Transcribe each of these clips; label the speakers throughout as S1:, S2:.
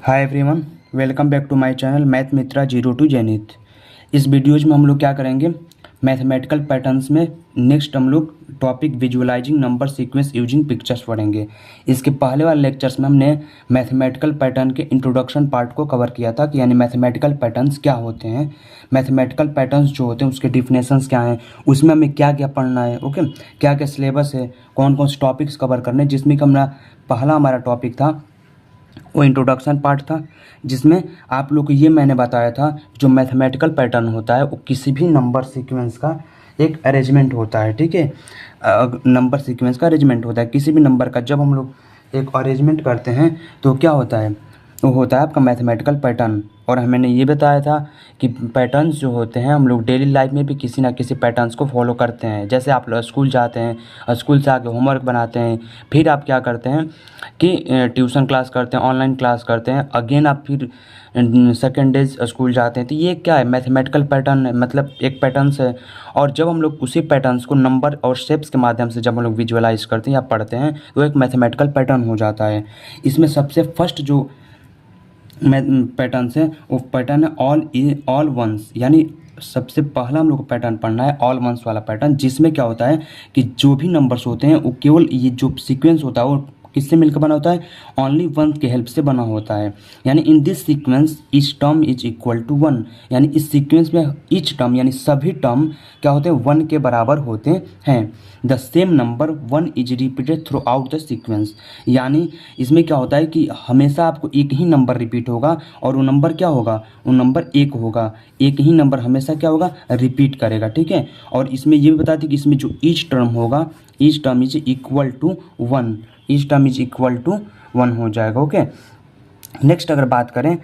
S1: Hi everyone, welcome back to my channel math Mitra 02 Jainit. इस videos में हम लोग क्या करेंगे, मैथमेटिकल पैटर्न्स में नेक्स्ट हम लोग topic visualising number sequence using pictures पढ़ेंगे। इसके पहले वाले लेक्चर्स में हमने मैथमेटिकल पैटर्न के इंट्रोडक्शन पार्ट को कवर किया था कि यानी मैथमेटिकल पैटर्न्स क्या होते हैं, मैथमेटिकल पैटर्न्स जो होते हैं उसके डिफिनेशंस क्या हैं, उसमें हमें क्या क्या पढ़ना है, ओके, क्या क्या सिलेबस है, कौन कौन से टॉपिक्स कवर करने हैं। जिसमें कि पहला हमारा टॉपिक था वो इंट्रोडक्शन पार्ट था, जिसमें आप लोग को ये मैंने बताया था जो मैथमेटिकल पैटर्न होता है वो किसी भी नंबर सीक्वेंस का एक अरेंजमेंट होता है। ठीक है, नंबर सीक्वेंस का अरेंजमेंट होता है किसी भी नंबर का। जब हम लोग एक अरेंजमेंट करते हैं तो क्या होता है, वो होता है आपका मैथमेटिकल पैटर्न। और मैंने ये बताया था कि पैटर्न्स जो होते हैं हम लोग डेली लाइफ में भी किसी ना किसी पैटर्न्स को फॉलो करते हैं। जैसे आप लोग स्कूल जाते हैं, स्कूल से आके होमवर्क बनाते हैं, फिर आप क्या करते हैं कि ट्यूशन क्लास करते हैं, ऑनलाइन क्लास करते हैं, अगेन आप फिर सेकेंड डेज स्कूल जाते हैं। तो ये क्या है, मैथमेटिकल पैटर्न है, मतलब एक पैटर्न्स है। और जब हम लोग उसी पैटर्न्स को नंबर और शेप्स के माध्यम से जब हम लोग विजुअलाइज करते हैं या पढ़ते हैं तो एक मैथमेटिकल पैटर्न हो जाता है। इसमें सबसे फर्स्ट जो पैटर्न है वो पैटर्न है ऑल वंस, यानी सबसे पहला हम लोग को पैटर्न पढ़ना है ऑल वंस वाला पैटर्न, जिसमें क्या होता है कि जो भी नंबर्स होते हैं वो केवल ये जो सीक्वेंस होता है वो किससे मिलकर बना होता है, ओनली वन के हेल्प से बना होता है। यानी in this sequence each term is equal to one, यानी इस सीक्वेंस में ईच टर्म यानी सभी टर्म क्या होते हैं, वन के बराबर होते हैं। The same number one is repeated through out the sequence, यानी इसमें क्या होता है कि हमेशा आपको एक ही नंबर रिपीट होगा और वो नंबर क्या होगा, वो नंबर एक होगा। एक ही नंबर हमेशा क्या होगा, रिपीट करेगा। ठीक है, और इसमें ये भी बताते कि इसमें जो ईच टर्म होगा, each term is equal to one, each term is equal to one हो जाएगा। ओके, नेक्स्ट अगर बात करें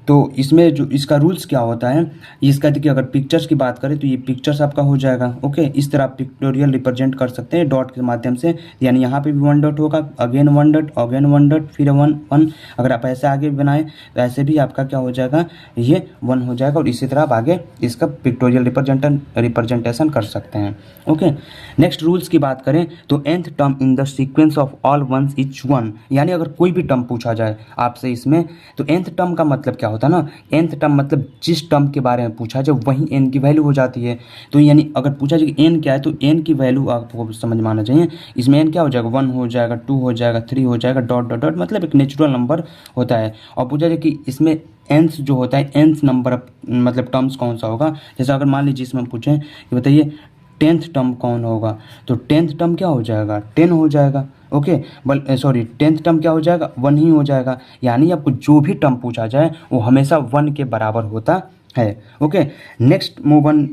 S1: तो इसमें जो इसका रूल्स क्या होता है, इसका देखिए अगर पिक्चर्स की बात करें तो ये पिक्चर्स आपका हो जाएगा। ओके, इस तरह आप पिक्टोरियल रिप्रेजेंट कर सकते हैं डॉट के माध्यम से, यानी यहाँ पे भी वन डॉट होगा, again one dot, again one dot, फिर वन वन। अगर आप ऐसे आगे बनाएं तो ऐसे भी आपका क्या हो जाएगा, ये वन हो जाएगा। और इसी तरह आप आगे इसका पिक्टोरियल रिप्रेजेंटेशन कर सकते हैं। ओके, नेक्स्ट रूल्स की बात करें तो nth term in the sequence of all ones is one, यानी अगर कोई भी टर्म पूछा जाए आपसे इसमें तो nth टर्म का मतलब क्या होता है ना, nth टर्म मतलब जिस टर्म के बारे में पूछा जाए वही n की वैल्यू हो जाती है। तो यानी अगर पूछा जाए कि n क्या है तो n की वैल्यू आपको समझ में आना चाहिए। इसमें n क्या हो जाएगा, वन हो जाएगा, टू हो जाएगा, थ्री हो जाएगा, डॉट डॉट डॉट, मतलब एक नेचुरल नंबर होता है। और पूछा जाए कि इसमें nth जो होता है, nth नंबर मतलब टर्म्स कौन सा होगा, जैसे अगर मान लीजिए इसमें हम पूछें कि बताइए 10th टर्म कौन होगा, तो 10th टर्म क्या हो जाएगा, 10 हो जाएगा। ओके, सॉरी 10th टर्म क्या हो जाएगा, वन ही हो जाएगा। यानी आपको जो भी टर्म पूछा जाए वो हमेशा वन के बराबर होता है। Okay, next move on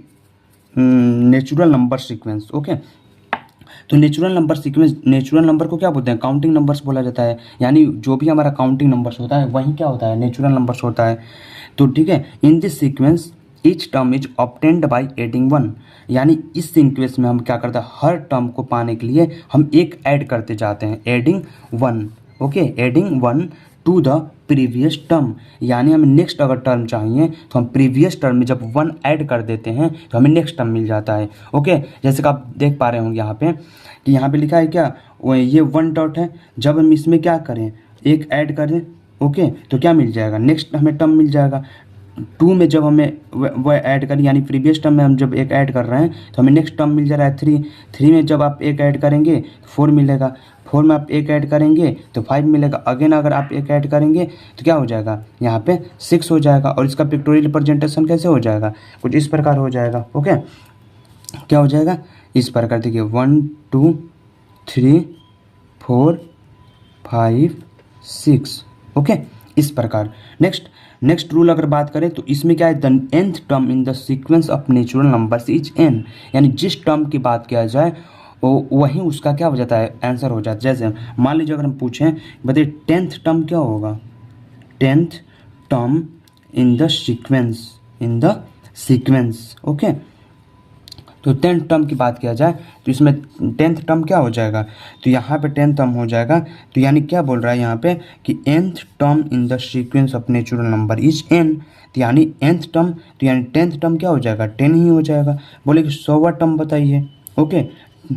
S1: natural number sequence. Okay, तो natural number sequence, natural number को क्या बोलते हैं, काउंटिंग नंबर्स बोला जाता है। यानी जो भी हमारा काउंटिंग नंबर्स होता है वही क्या होता है, नेचुरल नंबर्स होता है। तो ठीक है, इन this sequence each term is obtained by adding one, यानी इस सीक्वेंस में हम क्या करते हैं, हर टर्म को पाने के लिए हम एक ऐड करते जाते हैं, adding one. Okay, adding one two the previous term, यानी हमें नेक्स्ट अगर टर्म चाहिए तो हम प्रीवियस टर्म में जब वन ऐड कर देते हैं तो हमें नेक्स्ट टर्म मिल जाता है। ओके, जैसे कि आप देख पा रहे होंगे यहाँ पे कि यहाँ पे लिखा है क्या, ये वन डॉट है, जब हम इसमें क्या करें, एक ऐड करें, ओके, तो क्या मिल जाएगा, नेक्स्ट हमें टर्म मिल जाएगा। टू में जब हमें वह ऐड करें, यानी प्रीवियस टर्म में हम जब एक ऐड कर रहे हैं तो हमें नेक्स्ट टर्म मिल जा रहा है थ्री। थ्री में जब आप एक ऐड करेंगे तो फोर मिलेगा, फोर में आप एक ऐड करेंगे तो फाइव मिलेगा, अगेन अगर आप एक ऐड करेंगे तो क्या हो जाएगा, यहाँ पे सिक्स हो जाएगा। और इसका पिक्टोरियल रिप्रेजेंटेशन कैसे हो जाएगा, कुछ इस प्रकार हो जाएगा। ओके, क्या हो जाएगा, इस प्रकार देखिए, one two three four five six. Okay, इस प्रकार। नेक्स्ट रूल अगर बात करें तो इसमें क्या है, the nth term in the sequence of natural numbers is n, यानी जिस टर्म की बात किया जाए वही उसका क्या हो जाता है, आंसर हो जाता है। जैसे मान लीजिए अगर हम पूछें, बताइए 10th टर्म क्या होगा, 10th term in the sequence. Okay, तो 10th टर्म की बात किया जाए तो इसमें 10th टर्म क्या हो जाएगा, तो यहाँ पे 10th टर्म हो जाएगा। तो यानी क्या बोल रहा है यहाँ पे कि nth term in the sequence of natural number is n, तो यानी nth टर्म, तो यानी 10th टर्म क्या हो जाएगा, 10 ही हो जाएगा। बोले कि 100वां टर्म बताइए। ओके,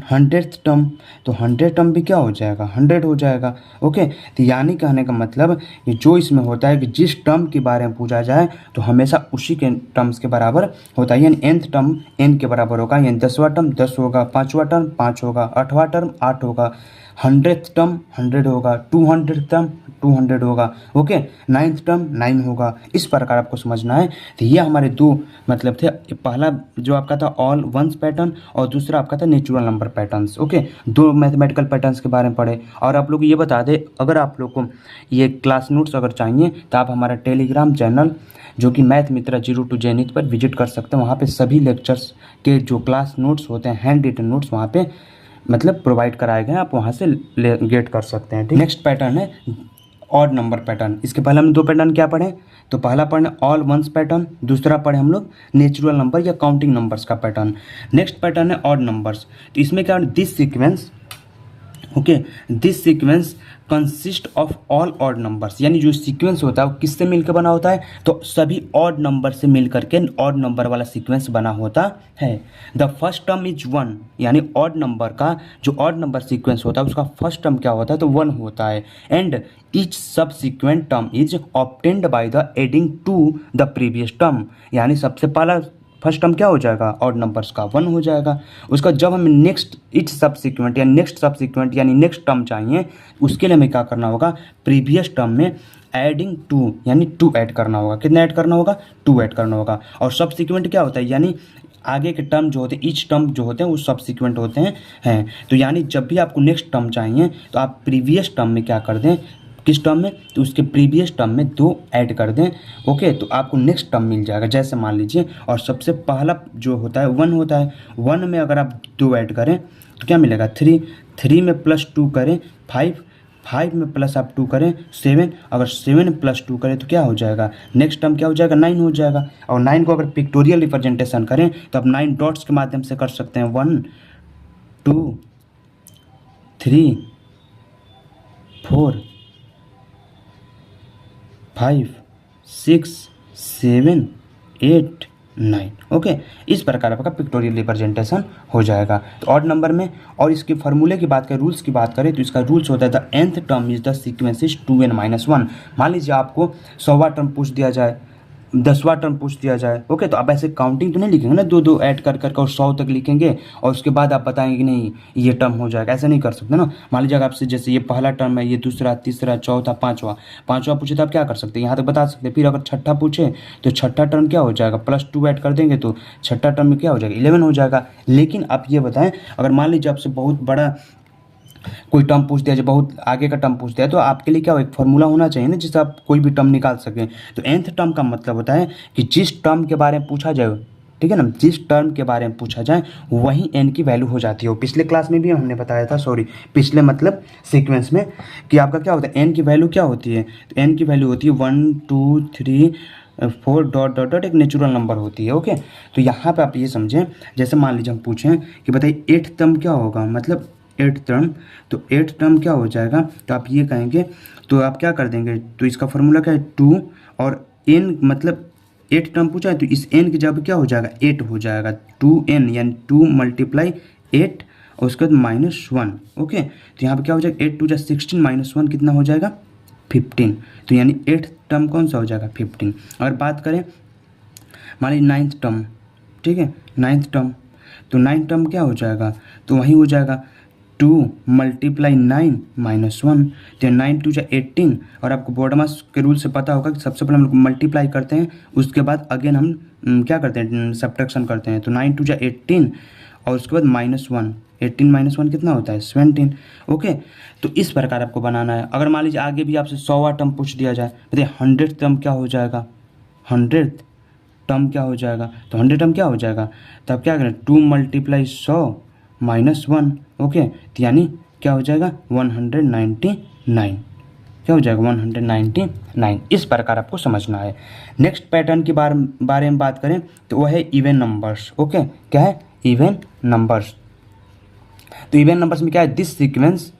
S1: 100th टर्म, तो 100 टर्म भी क्या हो जाएगा, 100 हो जाएगा। ओके, तो यानी कहने का मतलब कि जो इसमें होता है कि जिस टर्म के बारे में पूछा जाए तो हमेशा उसी के टर्म्स के बराबर होता है। यानी nth टर्म n के बराबर होगा, यानी 10वां टर्म 10 होगा, 5वां टर्म 5 होगा, 8वां टर्म 8 होगा, 100th टर्म 100 होगा, 200th टर्म 200 होगा। ओके, 9th टर्म 9 होगा। इस प्रकार आपको समझना है। तो ये हमारे दो मतलब थे, पहला जो आपका था ऑल वंस पैटर्न और दूसरा आपका था नेचुरल नंबर पैटर्न्स। ओके, दो मैथमेटिकल पैटर्न्स के बारे में पढ़े। और आप लोग ये बता दें, अगर आप लोग को ये क्लास नोट्स अगर चाहिए तो आप हमारा टेलीग्राम चैनल जो कि मैथ मित्रा 02 जैनित पर विजिट कर सकते हैं। वहाँ पे सभी लेक्चर्स के जो क्लास नोट्स होते हैं, हैंड रिटन नोट्स वहाँ पे मतलब प्रोवाइड कराए गए हैं, आप वहाँ से गेट कर सकते हैं। ठीक, नेक्स्ट पैटर्न है ऑड नंबर पैटर्न। इसके पहले हम दो पैटर्न क्या पढ़े, तो पहला पढ़े ऑल वंस पैटर्न, दूसरा पढ़े हम लोग नेचुरल नंबर या काउंटिंग नंबर्स का पैटर्न। नेक्स्ट पैटर्न है ऑड नंबर्स। तो इसमें क्या, this sequence, okay, this sequence consist of all odd numbers. यानी जो सीक्वेंस होता है वो किससे मिलकर बना होता है, तो सभी ऑड नंबर से मिलकर के ऑड नंबर वाला सीक्वेंस बना होता है। द फर्स्ट टर्म इज 1, यानी ऑड नंबर का जो ऑड नंबर सीक्वेंस होता है उसका फर्स्ट टर्म क्या होता है, तो 1 होता है। And each subsequent term is obtained by the adding to the previous term. यानी सबसे पहला फर्स्ट टर्म क्या हो जाएगा, ऑड नंबर्स का 1 हो जाएगा। उसका जब हमें नेक्स्ट इच सब्सिक्वेंट या नेक्स्ट सब्सिक्वेंट यानी नेक्स्ट टर्म चाहिए, उसके लिए हमें क्या करना होगा, प्रीवियस टर्म में एडिंग 2 यानी 2 ऐड करना होगा। कितना ऐड करना होगा, 2 ऐड करना होगा। और सब्सिक्वेंट क्या होता है, यानी आगे के टर्म जो होते हैं, ईच टर्म जो होते हैं वो सब्सिक्वेंट होते हैं। तो यानी जब भी आपको नेक्स्ट टर्म चाहिए तो आप प्रीवियस टर्म में क्या कर दें, किस टर्म में, तो उसके प्रीवियस टर्म में 2 ऐड कर दें। ओके, तो आपको नेक्स्ट टर्म मिल जाएगा। जैसे मान लीजिए, और सबसे पहला जो होता है 1 होता है, 1 में अगर आप 2 ऐड करें तो क्या मिलेगा, 3, 3 में प्लस 2 करें 5, 5 में प्लस आप 2 करें 7, अगर 7 में प्लस 2 करें तो क्या हो जाएगा, नेक्स्ट टर्म क्या हो जाएगा, 9 हो जाएगा। और 9 को अगर पिक्टोरियल रिप्रेजेंटेशन करें तो आप 9 डॉट्स के माध्यम से कर सकते हैं, 1 2 3 4 5 6 7 8 9। ओके, इस प्रकार आपका पिक्टोरियल रिप्रेजेंटेशन हो जाएगा। तो ऑड नंबर में, और इसके फार्मूले की बात करें, रूल्स की बात करें, तो इसका रूल्स होता है the nth term is the sequence is 2n-1। मान लीजिए आपको 100वां टर्म पूछ दिया जाए, 10वां टर्म पूछ दिया जाए। ओके, तो आप ऐसे काउंटिंग तो नहीं लिखेंगे ना, 2 ऐड कर कर और 100 तक लिखेंगे और उसके बाद आप बताएंगे कि नहीं ये टर्म हो जाएगा, ऐसा नहीं कर सकते ना। मान लीजिए अगर आपसे जैसे ये पहला टर्म है, ये दूसरा, तीसरा, चौथा, पाँचवा पूछे तो आप क्या कर सकते हैं, यहाँ तक बता सकते हैं। फिर अगर छठा पूछे तो छठा टर्म क्या हो जाएगा, +2 ऐड कर देंगे तो छठा टर्म में क्या हो जाएगा, 11 हो जाएगा। लेकिन आप ये बताएं, अगर मान लीजिए आपसे बहुत बड़ा कोई टर्म पूछ दिया जाए, बहुत आगे का टर्म पूछ दिया, तो आपके लिए क्या हो, एक फॉर्मूला होना चाहिए ना जिससे आप कोई भी टर्म निकाल सकें। तो nth टर्म का मतलब होता है कि जिस टर्म के बारे में पूछा जाए, ठीक है ना, जिस टर्म के बारे में पूछा जाए वही n की वैल्यू हो जाती है। पिछले क्लास में भी हमने बताया था, पिछले मतलब सीक्वेंस में, कि आपका क्या होता है, n की वैल्यू क्या होती है, तो n की वैल्यू होती है 1 2 3 4 डॉट डॉट डॉट, एक नेचुरल नंबर होती है। ओके, तो यहाँ पे आप ये समझें, जैसे मान लीजिए हम पूछें कि बताइए 8th टर्म क्या होगा, मतलब 8th टर्म, तो 8th टर्म क्या हो जाएगा, तो आप ये कहेंगे, तो आप क्या कर देंगे, तो इसका फॉर्मूला क्या है, 2 और n, मतलब 8 टर्म पूछा है तो इस n की जगह क्या हो जाएगा, 8 हो जाएगा, 2n यानी 2 × 8 और उसके बाद -1। ओके, तो यहाँ पे क्या हो जाएगा, 8 2 जा 16, -1 कितना हो जाएगा, 15। तो यानी 8th टर्म कौन सा हो जाएगा, 15। अगर बात करें मान लीजिए 9th टर्म, ठीक है, 9th टर्म, तो 9th टर्म क्या हो जाएगा, तो वही हो जाएगा 2 × 9 -1, तो 9 2 जा 18। और आपको बोर्डमास के रूल से पता होगा कि सबसे पहले हम लोग मल्टीप्लाई करते हैं, उसके बाद अगेन हम क्या करते हैं, सब्ट्रैक्शन करते हैं। तो 9 2 जा 18 और उसके बाद -1, 18 -1 कितना होता है, 17। ओके, तो इस प्रकार आपको बनाना है। अगर मान लीजिए आगे भी आपसे 100वां टर्म पूछ दिया जाए, बताइए 100th टर्म क्या हो जाएगा, 100th टर्म क्या हो जाएगा, तो 100 टर्म क्या हो जाएगा, तो आप क्या करें, 2 × 100 -1। ओके, तो यानी क्या हो जाएगा, 199, क्या हो जाएगा, 199। इस प्रकार आपको समझना है। नेक्स्ट पैटर्न के बारे में बात करें तो वह है इवन नंबर्स। ओके, क्या है, इवन नंबर्स। तो इवन नंबर्स में क्या है, this sequence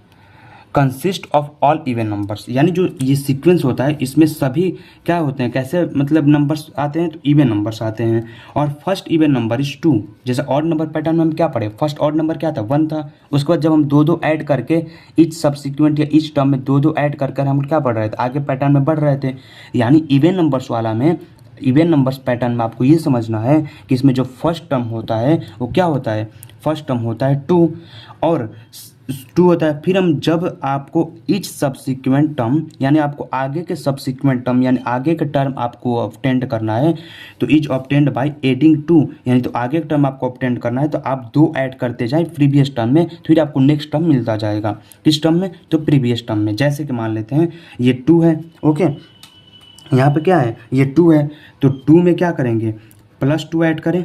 S1: consist of all even numbers, यानी जो ये सीक्वेंस होता है इसमें सभी क्या होते हैं, कैसे मतलब नंबर्स आते हैं, तो इवन नंबर्स आते हैं। और फर्स्ट इवन नंबर इज 2। जैसे ऑड नंबर पैटर्न में हम क्या पढ़े, फर्स्ट ऑड नंबर क्या था, 1 था। उसके बाद जब हम दो दो ऐड करके ईच सब्सिक्वेंट या ईच टर्म में दो दो ऐड कर कर हम क्या पढ़ रहे थे, आगे पैटर्न में बढ़ रहे थे। यानी इवन नंबर्स वाला में, इवन नंबर्स पैटर्न में आपको ये समझना है कि इसमें जो फर्स्ट टर्म होता है वो क्या होता है, फर्स्ट टर्म होता है 2 और 2 होता है। फिर हम जब आपको ईच सब्सिक्वेंट टर्म यानी आपको आगे के सब्सिक्वेंट टर्म यानी आगे के टर्म आपको ऑब्टेंड करना है, तो ईच ऑब्टेंड बाय एडिंग 2, यानी तो आगे के टर्म आपको ऑब्टेंड करना है तो आप 2 ऐड करते जाए प्रीवियस टर्म में, फिर आपको नेक्स्ट टर्म मिलता जाएगा। किस टर्म में, तो प्रीवियस टर्म में। जैसे कि मान लेते हैं ये 2 है, ओके, यहाँ पे क्या है, ये 2 है, तो 2 में क्या करेंगे, +2 ऐड करें।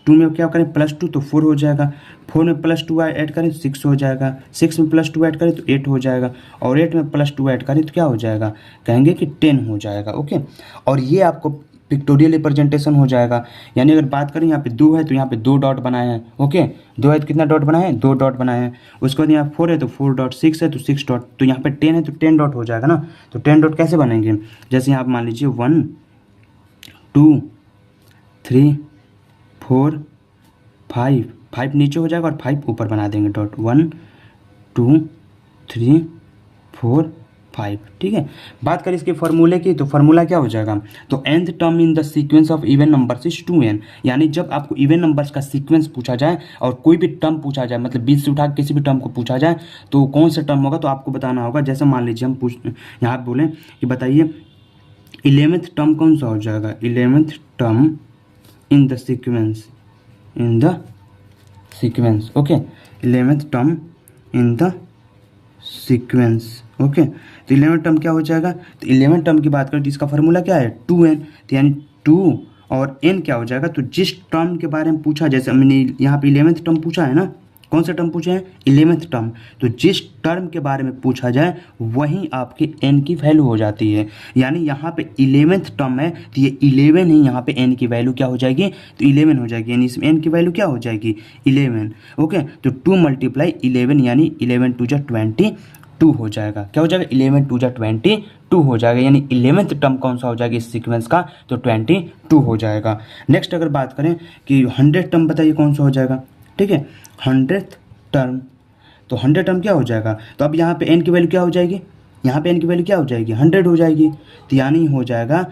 S1: 2 में क्या करें, +2 तो 4 हो जाएगा। 4 में +2 ऐड करें 6 हो जाएगा। 6 में +2 ऐड करें तो 8 हो जाएगा। और 8 में +2 ऐड करें तो क्या हो जाएगा, कहेंगे कि 10 हो जाएगा। ओके, और ये आपको पिक्टोरियल रिप्रेजेंटेशन हो जाएगा। यानी अगर बात करें यहाँ पे 2 है तो यहाँ पे 2 डॉट बनाए हैं। ओके, 2 है तो कितना डॉट बनाए हैं, 2 डॉट बनाए हैं। उसके बाद यहाँ 4 है तो 4 डॉट, 6 है तो 6 डॉट, तो यहाँ पे 10 है तो 10 डॉट हो जाएगा ना। तो 10 डॉट कैसे बनेंगे, जैसे यहाँ मान लीजिए 1 2 3 4 5 नीचे हो जाएगा और 5 ऊपर बना देंगे डॉट, 1 2 3 4 5। ठीक है, बात करें इसके फार्मूले की, तो फार्मूला क्या हो जाएगा, तो nth term in the sequence of even numbers is 2n। यानी जब आपको इवन नंबर्स का सीक्वेंस पूछा जाए और कोई भी टर्म पूछा जाए, मतलब 20 से उठा किसी भी टर्म को पूछा जाए तो कौन सा टर्म होगा, तो आपको बताना होगा। जैसे मान लीजिए हम यहाँ बोलें कि बताइए 11th टर्म कौन सा हो जाएगा, 11th term in the sequence, in the sequence. Okay, 11th term in the sequence. Okay, तो 11th टर्म क्या हो जाएगा, तो 11th टर्म की बात करें तो इसका फार्मूला क्या है, 2n। तो यानी 2 और n क्या हो जाएगा, तो जिस टर्म के बारे में पूछा, जैसे हमने यहाँ पे 11th टर्म पूछा है ना, कौन सा टर्म पूछा है, 11th टर्म, तो जिस टर्म के बारे में पूछा जाए वहीं आपके n की वैल्यू हो जाती है। यानी यहाँ पे 11th टर्म है तो ये 11 ही, यहाँ पे n की वैल्यू क्या हो जाएगी, तो 11 हो जाएगी। यानी इसमें n की वैल्यू क्या हो जाएगी, 11। ओके, तो 2 × 11 यानी 11 2 × 22 हो जाएगा। क्या हो जाएगा, 11 2 × 22 हो जाएगा। यानी 11th टर्म कौन सा हो जाएगा इस सीक्वेंस का, तो 22 हो जाएगा। नेक्स्ट अगर बात करें कि 100 टर्म बताइए कौन सा हो जाएगा। ठीक है, 100th टर्म, तो 100 टर्म क्या हो जाएगा, तो अब यहाँ पे n की वैल्यू क्या हो जाएगी, यहाँ पे n की वैल्यू क्या हो जाएगी, 100 हो जाएगी। तो यानी हो जाएगा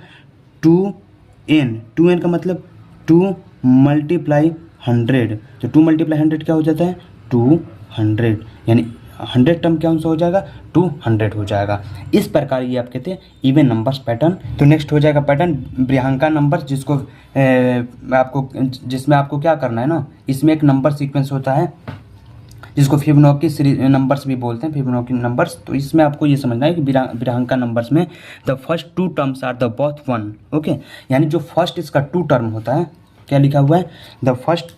S1: 2n। 2n का मतलब 2 × 100, तो 2 × 100 क्या हो जाता है, 200। यानी 100 टर्म क्या हो जाएगा, 200 हो जाएगा। इस प्रकार ये आप कहते हैं इवन नंबर्स पैटर्न। तो नेक्स्ट हो जाएगा पैटर्न ब्रिहांका नंबर्स, जिसको जिसमें आपको क्या करना है ना, इसमें एक नंबर सीक्वेंस होता है जिसको फिबोनाची सीरीज नंबर्स भी बोलते हैं, फिबोनाची नंबर्स। तो इसमें आपको ये समझना है कि ब्रिहांका नंबर्स में the first 2 terms are the both 1। Okay, यानी जो फर्स्ट इसका 2 टर्म होता है, क्या लिखा हुआ है, the first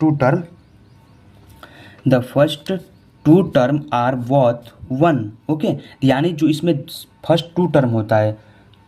S1: 2 term are both 1। Okay, यानी जो इसमें फर्स्ट 2 टर्म होता है,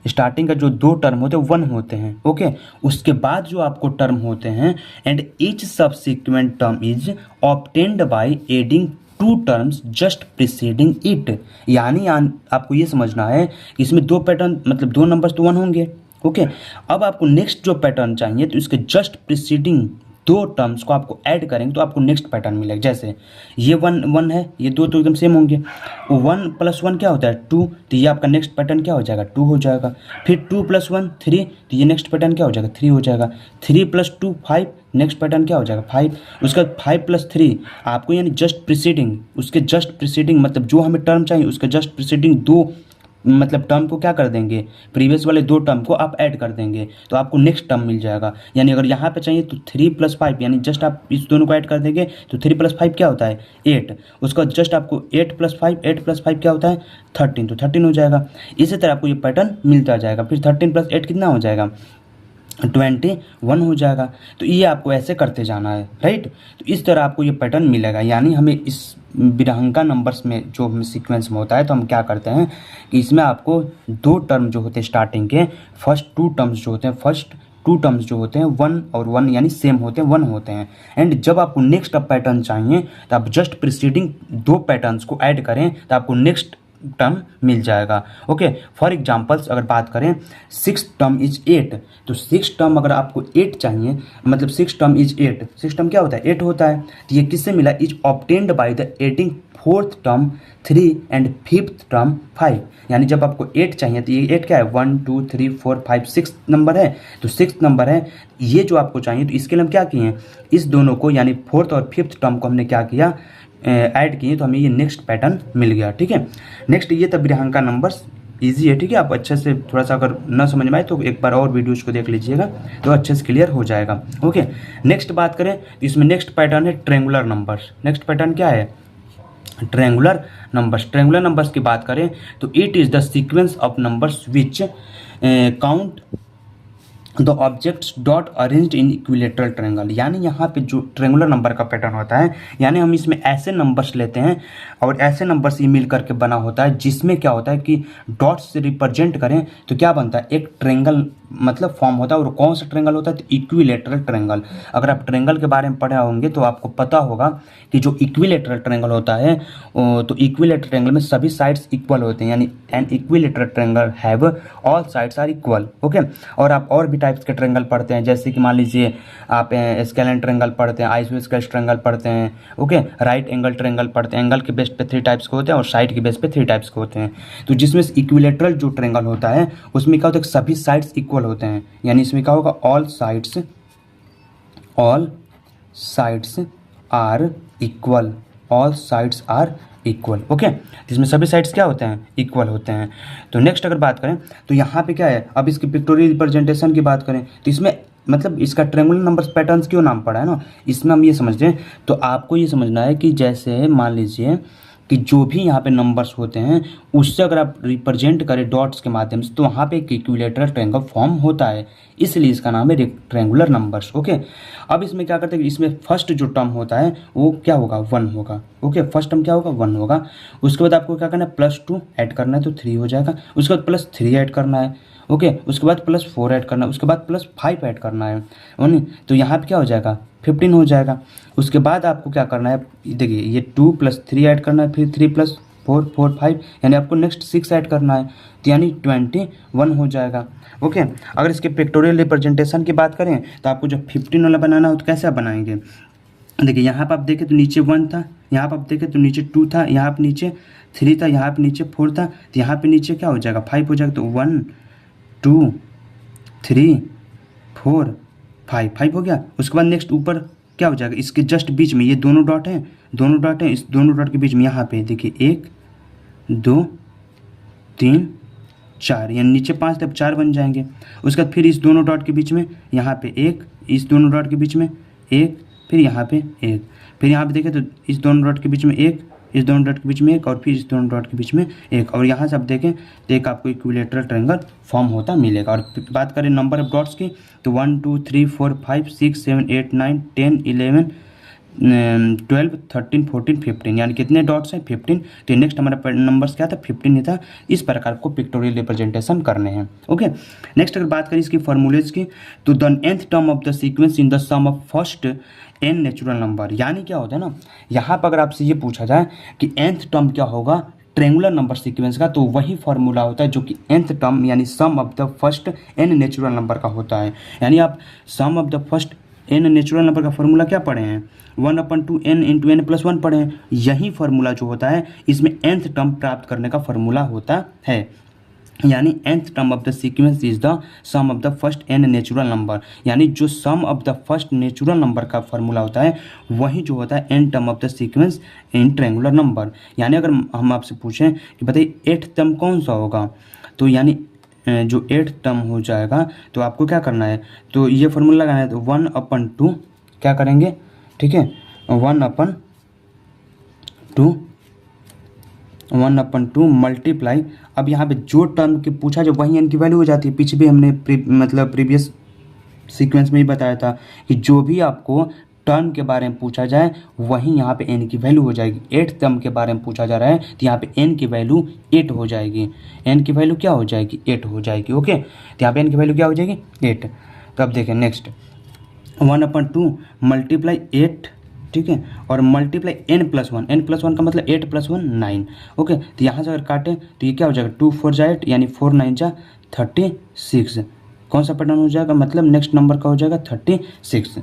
S1: स्टार्टिंग का जो 2 टर्म होते हैं 1 होते हैं। ओके, उसके बाद जो आपको टर्म होते हैं and each subsequent term is obtained by adding 2 terms just preceding it. यानी आपको ये समझना है कि इसमें 2 पैटर्न मतलब 2 नंबर्स तो 1 होंगे। ओके, अब आपको नेक्स्ट जो पैटर्न चाहिए तो इसके जस्ट प्रीसीडिंग 2 टर्म्स को आपको ऐड करेंगे तो आपको नेक्स्ट पैटर्न मिलेगा। जैसे ये 1 है, ये 2 तो एकदम सेम होंगे। 1 + 1 क्या होता है, 2, तो ये आपका नेक्स्ट पैटर्न क्या हो जाएगा, 2 हो जाएगा। फिर 2 + 1 3, तो ये नेक्स्ट पैटर्न क्या हो जाएगा, 3 हो जाएगा। 3 + 2 5, नेक्स्ट पैटर्न क्या हो जाएगा, 5। उसके बाद 5 + 3 आपको यानी जस्ट प्रीसीडिंग, उसके जस्ट प्रीसीडिंग मतलब जो हमें टर्म चाहिए उसके जस्ट प्रीसीडिंग 2 मतलब टर्म को क्या कर देंगे, प्रीवियस वाले 2 टर्म को आप ऐड कर देंगे तो आपको नेक्स्ट टर्म मिल जाएगा। यानी अगर यहाँ पे चाहिए तो 3 + 5 यानी जस्ट आप इस दोनों को ऐड कर देंगे तो 3 + 5 क्या होता है, 8। उसका जस्ट आपको 8 + 5 क्या होता है, 13, तो 13 हो जाएगा। इसी तरह आपको ये पैटर्न मिलता जाएगा। फिर 13 + 8 कितना हो जाएगा, 21 हो जाएगा। तो ये आपको ऐसे करते जाना है, राइट। तो इस तरह आपको ये पैटर्न मिलेगा। यानी हमें इस ब्रिहांका नंबर्स में जो हमें सीक्वेंस में होता है तो हम क्या करते हैं कि इसमें आपको 2 टर्म जो होते हैं स्टार्टिंग के, फर्स्ट 2 टर्म्स जो होते हैं, फर्स्ट 2 टर्म्स जो होते हैं 1 और 1 यानी सेम होते हैं, 1 होते हैं। एंड जब आपको नेक्स्ट पैटर्न चाहिए तो आप जस्ट प्रीसीडिंग 2 पैटर्न्स को ऐड करें तो आपको नेक्स्ट टर्म मिल जाएगा। ओके, फॉर एग्जांपल्स अगर बात करें 6 टर्म इज 8, तो 6 टर्म अगर आपको 8 चाहिए, मतलब 6 टर्म इज 8, 6 टर्म क्या होता है 8 होता है, तो ये किससे मिला, is obtained by the adding 4th term 3 and 5th term 5। यानी जब आपको 8 चाहिए तो ये 8 क्या है 1 2 3 4 5 6 नंबर है, तो 6 नंबर है ये जो आपको चाहिए, तो इसके लिए हम क्या किए हैं, इस दोनों को यानी 4th और 5th टर्म को हमने क्या किया, ऐड किए, तो हमें ये नेक्स्ट पैटर्न मिल गया। ठीक है, नेक्स्ट ये तब विरांका नंबर्स ईजी है। ठीक है, आप अच्छे से थोड़ा सा अगर न समझ में आए तो एक बार और वीडियोज को देख लीजिएगा तो अच्छे से क्लियर हो जाएगा। ओके, नेक्स्ट बात करें तो इसमें नेक्स्ट पैटर्न है ट्रेंगुलर नंबर्स। नेक्स्ट पैटर्न क्या है, ट्रेंगुलर नंबर्स। ट्रेंगुलर नंबर्स की बात करें तो it is the sequence of numbers which count the objects dot arranged in equilateral triangle. यानी यहाँ पे जो ट्रेंगुलर नंबर का पैटर्न होता है, यानी हम इसमें ऐसे नंबर्स लेते हैं और ऐसे नंबर्स ही मिल करके बना होता है, जिसमें क्या होता है कि डॉट्स से रिप्रेजेंट करें तो क्या बनता है, एक ट्रेंगल मतलब फॉर्म होता है। और कौन सा ट्रेंगल होता है, तो इक्विलेटरल ट्रेंगल। अगर आप ट्रेंगल के बारे में पढ़े होंगे तो आपको पता होगा कि जो इक्विलेटरल ट्रेंगल होता है, तो इक्विलेटरल ट्रेंगल में सभी साइड्स इक्वल होते हैं, यानी an equilateral triangle have all sides are equal. Okay, और आप और भी टाइप्स के ट्रेंगल पढ़ते हैं, जैसे कि मान लीजिए आप स्केलेन ट्रेंगल पढ़ते हैं, आइसोस्केलेस ट्रेंगल पढ़ते हैं। ओके, राइट एंगल ट्रेंगल पढ़ते हैं, एंगल के बेस पे 3 टाइप्स के होते हैं और साइड के बेस पे 3 टाइप्स के होते हैं। तो जिसमें इक्विलेटरल जो ट्रेंगल होता है उसमें क्या होता है, सभी साइड्स इक्वल होते हैं, यानी इसमें क्या होगा, all sides are equal, all sides are equal. Okay, इसमें सभी साइड्स क्या होते हैं, इक्वल होते हैं। तो नेक्स्ट अगर बात करें तो यहाँ पे क्या है, अब इसकी पिक्टोरियल रिप्रेजेंटेशन की बात करें तो इसमें मतलब इसका ट्रेंगुलर नंबर्स पैटर्न्स क्यों नाम पड़ा है ना, इसमें हम ये समझते हैं। तो आपको ये समझना है कि जैसे मान लीजिए कि जो भी यहाँ पे नंबर्स होते हैं उससे अगर आप रिप्रेजेंट करें डॉट्स के माध्यम से, तो वहाँ पे एक इक्विलेटरल ट्रायंगल फॉर्म होता है, इसलिए इसका नाम है रेक्टेंगुलर नंबर्स। ओके, अब इसमें क्या करते हैं, इसमें फर्स्ट जो टर्म होता है वो क्या होगा, 1 होगा। ओके, फर्स्ट टर्म क्या होगा, 1 होगा। उसके बाद आपको क्या करना है, +2 ऐड करना है तो 3 हो जाएगा। उसके बाद +3 ऐड करना है। ओके, उसके बाद +4 ऐड करना है, उसके बाद +5 ऐड करना है, तो यहाँ पे क्या हो जाएगा, 15 हो जाएगा। उसके बाद आपको क्या करना है, देखिए ये 2 + 3 ऐड करना है, फिर 3 + 4 4 5, यानी आपको नेक्स्ट 6 ऐड करना है, तो यानी 21 हो जाएगा। ओके, अगर इसके पिक्टोरियल रिप्रेजेंटेशन की बात करें तो आपको जब 15 वाला बनाना हो तो कैसे आप बनाएंगे, देखिए यहाँ पर आप देखें तो नीचे 1 था, यहाँ पर आप देखें तो नीचे 2 था, यहाँ पर नीचे 3 था, यहाँ पर नीचे 4 था, तो यहाँ पर नीचे क्या हो जाएगा, 5 हो जाएगा। तो 1 2 3 4 5 हो गया। उसके बाद नेक्स्ट ऊपर क्या हो जाएगा, इसके जस्ट बीच में ये दोनों डॉट हैं, इस दोनों डॉट के बीच में यहाँ पे देखिए 1 2 3 4, यानी नीचे 5 तब 4 बन जाएंगे। उसके बाद फिर इस दोनों डॉट के बीच में यहाँ पे 1, इस दोनों डॉट के बीच में 1, फिर यहाँ पे 1, फिर यहाँ पे देखें तो इस दोनों डॉट के बीच में 1, इस दोनों डॉट के बीच में 1 और फिर इस दोनों डॉट के बीच में 1, और यहाँ से आप देखें तो एक आपको इक्विलेटरल ट्रायंगल फॉर्म होता मिलेगा। और बात करें नंबर ऑफ डॉट्स की तो 1 2 3 4 5 6 7 8 9 10 11 12 13 14 15, यानी कितने डॉट्स हैं, 15। तो नेक्स्ट हमारा नंबर्स क्या था, 15 ही था। इस प्रकार को पिक्टोरियल रिप्रेजेंटेशन करने हैं। ओके, नेक्स्ट अगर बात करें इसकी फॉर्मूलेज की तो the nth term of the sequence in the sum of first n natural number, यानी क्या होता है ना, यहाँ पर अगर आपसे ये पूछा जाए कि nth टर्म क्या होगा ट्रेंगुलर नंबर सीक्वेंस का, तो वही फार्मूला होता है जो कि nth टर्म यानी sum of the first n natural number का होता है। यानी आप sum of the first n natural number का फार्मूला क्या पढ़े हैं, 1/2n × n + 1 पढ़े हैं। यही फार्मूला जो होता है इसमें nth टर्म प्राप्त करने का फार्मूला होता है, यानी nth term of the sequence is the sum of the first n natural number, यानी जो sum of the first natural number का फार्मूला होता है वही जो होता है n term of the sequence in triangular number. यानी अगर हम आपसे पूछें कि बताइए 8th टर्म कौन सा होगा, तो यानी जो 8th टर्म हो जाएगा तो आपको क्या करना है, तो ये फार्मूला लगाना है, तो 1/2 क्या करेंगे, ठीक है, 1/2 मल्टीप्लाई, अब यहाँ पे जो टर्म की पूछा जो वही n की वैल्यू हो जाती है। पीछे भी हमने प्रीवियस सीक्वेंस में ही बताया था कि जो भी आपको टर्म के बारे में पूछा जाए वहीं यहाँ पे n की वैल्यू हो जाएगी। 8th टर्म के बारे में पूछा जा रहा है तो यहाँ पे n की वैल्यू 8 हो जाएगी, n की वैल्यू क्या हो जाएगी, 8 हो जाएगी। ओके, तो यहाँ पे n की वैल्यू क्या हो जाएगी, 8। तो अब देखें नेक्स्ट 1/2 मल्टीप्लाई 8 ठीक है, और मल्टीप्लाई n+1, n+1 का मतलब 8 + 1 9। ओके, तो यहाँ से अगर काटें तो ये क्या हो जाएगा, 2 4 जा 8 यानी 4 9 जा 36। कौन सा पैटर्न हो जाएगा, मतलब नेक्स्ट नंबर का हो जाएगा 36।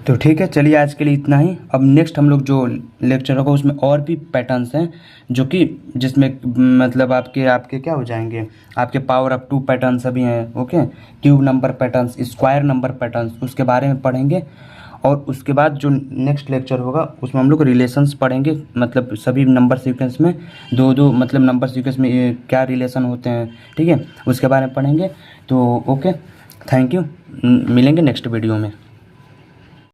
S1: तो ठीक है, चलिए आज के लिए इतना ही। अब नेक्स्ट हम लोग जो लेक्चर होगा उसमें और भी पैटर्न्स हैं जो कि जिसमें मतलब आपके आपके क्या हो जाएंगे, आपके पावर ऑफ 2 पैटर्न्स अभी हैं। Okay, cube number patterns, square number patterns, उसके बारे में पढ़ेंगे। और उसके बाद जो नेक्स्ट लेक्चर होगा उसमें हम लोग रिलेशंस पढ़ेंगे, मतलब सभी नंबर सीक्वेंस में दो दो मतलब नंबर सीक्वेंस में ये क्या रिलेशन होते हैं, ठीक है, उसके बारे में पढ़ेंगे। तो ओके, थैंक यू, मिलेंगे नेक्स्ट वीडियो में।